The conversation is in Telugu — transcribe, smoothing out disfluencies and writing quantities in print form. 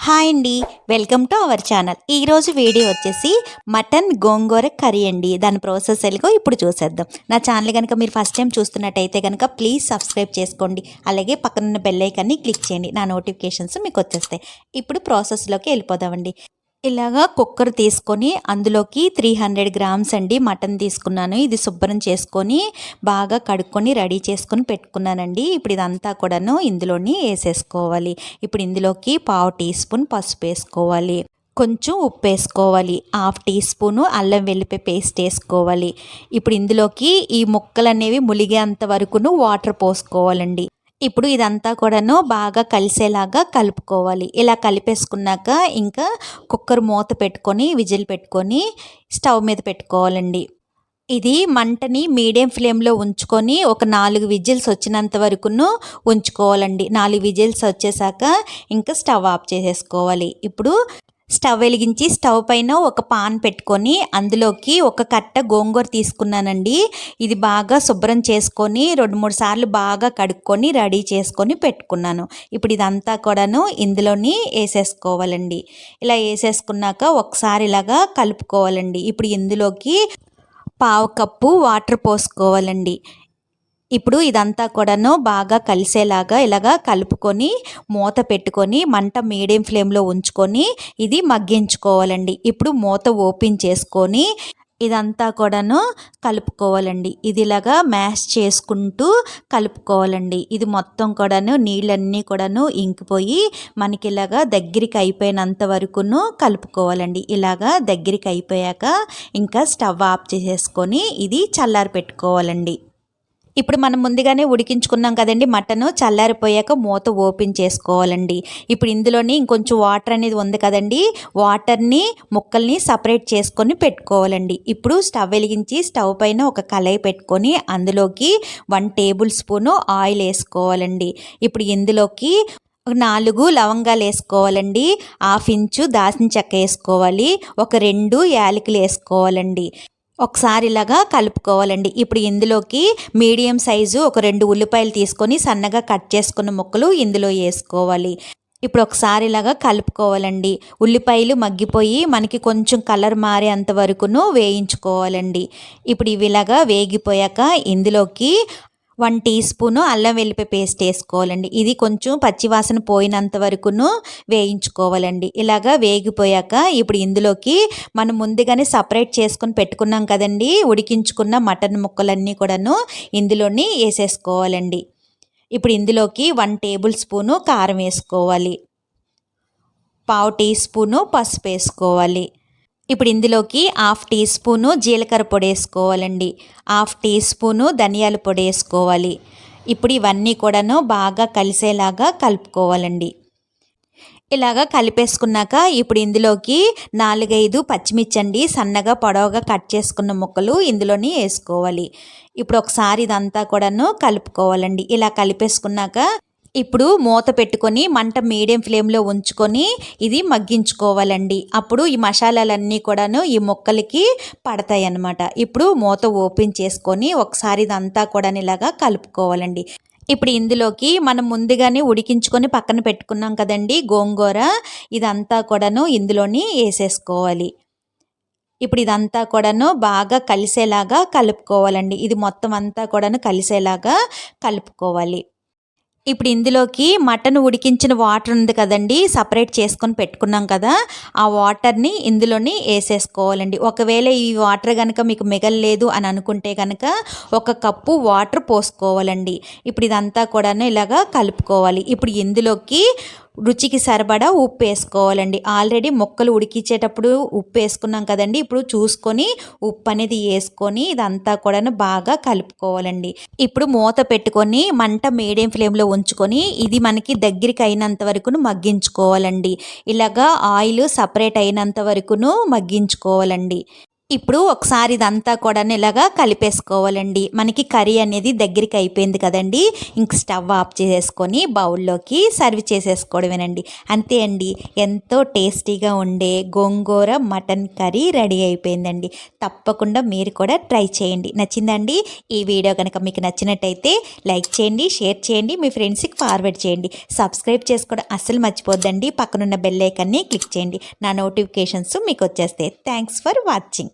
హాయ్ అండి, వెల్కమ్ టు అవర్ ఛానల్. ఈరోజు వీడియో వచ్చేసి మటన్ గోంగూర కర్రీ అండి. దాని ప్రాసెస్ ఎలాగో ఇప్పుడు చూసేద్దాం. నా ఛానల్ కనుక మీరు ఫస్ట్ టైం చూస్తున్నట్టయితే కనుక ప్లీజ్ సబ్స్క్రైబ్ చేసుకోండి. అలాగే పక్కనున్న బెల్ ఐకాన్ని క్లిక్ చేయండి, నా నోటిఫికేషన్స్ మీకు వచ్చేస్తాయి. ఇప్పుడు ప్రాసెస్లోకి వెళ్ళిపోదామండి. ఇలాగా కుక్కర్ తీసుకొని అందులోకి 300 గ్రామ్స్ అండి మటన్ తీసుకున్నాను. ఇది శుభ్రం చేసుకొని బాగా కడుక్కొని రెడీ చేసుకొని పెట్టుకున్నానండి. ఇప్పుడు ఇదంతా కూడాను ఇందులోని వేసేసుకోవాలి. ఇప్పుడు ఇందులోకి 1/2 టీ స్పూన్ పసుపు వేసుకోవాలి, కొంచెం ఉప్పు వేసుకోవాలి, 1/2 టీ స్పూను అల్లం వెల్లిపాయ పేస్ట్ వేసుకోవాలి. ఇప్పుడు ఇందులోకి ఈ ముక్కలు అనేవి ములిగేంత వరకును వాటర్ పోసుకోవాలండి. ఇప్పుడు ఇదంతా కూడాను బాగా కలిసేలాగా కలుపుకోవాలి. ఇలా కలిపేసుకున్నాక ఇంకా కుక్కర్ మూత పెట్టుకొని విజిల్ పెట్టుకొని స్టవ్ మీద పెట్టుకోవాలండి. ఇది మంటని మీడియం ఫ్లేమ్లో ఉంచుకొని ఒక 4 విజిల్స్ వచ్చినంత వరకును ఉంచుకోవాలండి. 4 విజిల్స్ వచ్చేసాక ఇంకా స్టవ్ ఆఫ్ చేసేసుకోవాలి. ఇప్పుడు స్టవ్ వెలిగించి స్టవ్ పైన ఒక పాన్ పెట్టుకొని అందులోకి ఒక కట్ట గోంగూర తీసుకున్నానండి. ఇది బాగా శుభ్రం చేసుకొని 2-3 సార్లు బాగా కడుక్కొని రెడీ చేసుకొని పెట్టుకున్నాను. ఇప్పుడు ఇదంతా కూడాను ఇందులోని వేసేసుకోవాలండి. ఇలా వేసేసుకున్నాక ఒకసారి ఇలాగా కలుపుకోవాలండి. ఇప్పుడు ఇందులోకి 1/2 కప్పు వాటర్ పోసుకోవాలండి. ఇప్పుడు ఇదంతా కూడాను బాగా కలిసేలాగా ఇలాగా కలుపుకొని మూత పెట్టుకొని మంట మీడియం ఫ్లేమ్లో ఉంచుకొని ఇది మగ్గించుకోవాలండి. ఇప్పుడు మూత ఓపెన్ చేసుకొని ఇదంతా కూడాను కలుపుకోవాలండి. ఇది ఇలాగా మ్యాష్ చేసుకుంటూ కలుపుకోవాలండి. ఇది మొత్తం కూడాను నీళ్ళన్నీ కూడాను ఇంకిపోయి మనకి ఇలాగా దగ్గరికి అయిపోయినంత వరకును కలుపుకోవాలండి. ఇలాగా దగ్గరికి అయిపోయాక ఇంకా స్టవ్ ఆఫ్ చేసేసుకొని ఇది చల్లారి పెట్టుకోవాలండి. ఇప్పుడు మనం ముందుగానే ఉడికించుకున్నాం కదండి మటను, చల్లారిపోయాక మూత ఓపెన్ చేసుకోవాలండి. ఇప్పుడు ఇందులోని ఇంకొంచెం వాటర్ అనేది ఉంది కదండి, వాటర్ని ముక్కల్ని సపరేట్ చేసుకొని పెట్టుకోవాలండి. ఇప్పుడు స్టవ్ వెలిగించి స్టవ్ పైన ఒక కళాయి పెట్టుకొని అందులోకి 1 టేబుల్ స్పూను ఆయిల్ వేసుకోవాలండి. ఇప్పుడు ఇందులోకి 4 లవంగాలు వేసుకోవాలండి, 1/2 ఇంచు దాల్చిన చెక్క వేసుకోవాలి, ఒక 2 యాలకులు వేసుకోవాలండి. ఒకసారి ఇలాగా కలుపుకోవాలండి. ఇప్పుడు ఇందులోకి మీడియం సైజు ఒక 2 ఉల్లిపాయలు తీసుకొని సన్నగా కట్ చేసుకున్న ముక్కలు ఇందులో వేసుకోవాలి. ఇప్పుడు ఒకసారి ఇలాగా కలుపుకోవాలండి. ఉల్లిపాయలు మగ్గిపోయి మనకి కొంచెం కలర్ మారేంత వరకును వేయించుకోవాలండి. ఇప్పుడు ఇవి ఇలాగా వేగిపోయాక ఇందులోకి 1 టీ స్పూను అల్లం వెల్లిపాయ పేస్ట్ వేసుకోవాలండి. ఇది కొంచెం పచ్చివాసన పోయినంత వరకును వేయించుకోవాలండి. ఇలాగా వేగిపోయాక ఇప్పుడు ఇందులోకి మనం ముందుగానే సపరేట్ చేసుకుని పెట్టుకున్నాం కదండి ఉడికించుకున్న మటన్ ముక్కలన్నీ కూడాను ఇందులోని వేసేసుకోవాలండి. ఇప్పుడు ఇందులోకి 1 టేబుల్ స్పూను కారం వేసుకోవాలి, 1/2 టీ స్పూను పసుపు వేసుకోవాలి. ఇప్పుడు ఇందులోకి 1/2 టీ స్పూను జీలకర్ర పొడి వేసుకోవాలండి, 1/2 టీ స్పూను ధనియాల పొడి వేసుకోవాలి. ఇప్పుడు ఇవన్నీ కూడాను బాగా కలిసేలాగా కలుపుకోవాలండి. ఇలాగా కలిపేసుకున్నాక ఇప్పుడు ఇందులోకి 4-5 పచ్చిమిర్చి అండి సన్నగా పొడవుగా కట్ చేసుకున్న ముక్కలు ఇందులోని వేసుకోవాలి. ఇప్పుడు ఒకసారి ఇదంతా కూడాను కలుపుకోవాలండి. ఇలా కలిపేసుకున్నాక ఇప్పుడు మూత పెట్టుకొని మంట మీడియం ఫ్లేమ్లో ఉంచుకొని ఇది మగ్గించుకోవాలండి. అప్పుడు ఈ మసాలాలన్నీ కూడాను ఈ ముక్కలకి పడతాయి అన్నమాట. ఇప్పుడు మూత ఓపెన్ చేసుకొని ఒకసారి ఇదంతా కూడా ఇలాగా కలుపుకోవాలండి. ఇప్పుడు ఇందులోకి మనం ముందుగానే ఉడికించుకొని పక్కన పెట్టుకున్నాం కదండి గోంగూర, ఇదంతా కూడాను ఇందులోని వేసేసుకోవాలి. ఇప్పుడు ఇదంతా కూడాను బాగా కలిసేలాగా కలుపుకోవాలండి. ఇది మొత్తం అంతా కూడాను కలిసేలాగా కలుపుకోవాలి. ఇప్పుడు ఇందులోకి మటన్ ఉడికించిన వాటర్ ఉంది కదండి సపరేట్ చేసుకొని పెట్టుకున్నాం కదా, ఆ వాటర్ని ఇందులోని వేసేసుకోవాలండి. ఒకవేళ ఈ వాటర్ కనుక మీకు మిగలలేదు అని అనుకుంటే కనుక 1 కప్పు వాటర్ పోసుకోవాలండి. ఇప్పుడు ఇదంతా కూడాను ఇలాగా కలుపుకోవాలి. ఇప్పుడు ఇందులోకి రుచికి సరిపడా ఉప్పు వేసుకోవాలండి. ఆల్రెడీ ముక్కలు ఉడికించేటప్పుడు ఉప్పు వేసుకున్నాం కదండి, ఇప్పుడు చూసుకొని ఉప్పు అనేది వేసుకొని ఇదంతా కూడా బాగా కలుపుకోవాలండి. ఇప్పుడు మూత పెట్టుకొని మంట మీడియం ఫ్లేమ్లో ఉంచుకొని ఇది మనకి దగ్గరికి అయినంత వరకును మగ్గించుకోవాలండి. ఇలాగా ఆయిల్ సపరేట్ అయినంత వరకును మగ్గించుకోవాలండి. ఇప్పుడు ఒకసారి ఇదంతా కూడా ఇలాగా కలిపేసుకోవాలండి. మనకి కర్రీ అనేది దగ్గరికి అయిపోయింది కదండి. ఇంక స్టవ్ ఆఫ్ చేసేసుకొని బౌల్లోకి సర్వ్ చేసేసుకోవడమేనండి. అంతే అండి, ఎంతో టేస్టీగా ఉండే గోంగూర మటన్ కర్రీ రెడీ అయిపోయిందండి. తప్పకుండా మీరు కూడా ట్రై చేయండి. నచ్చిందండి? ఈ వీడియో కనుక మీకు నచ్చినట్టయితే లైక్ చేయండి, షేర్ చేయండి, మీ ఫ్రెండ్స్కి ఫార్వర్డ్ చేయండి. సబ్స్క్రైబ్ చేసుకోవడం అస్సలు మర్చిపోద్దండి. పక్కనున్న బెల్ ఐకాన్ని క్లిక్ చేయండి. నా నోటిఫికేషన్స్ మీకు వచ్చేస్తాయి. Thanks for watching.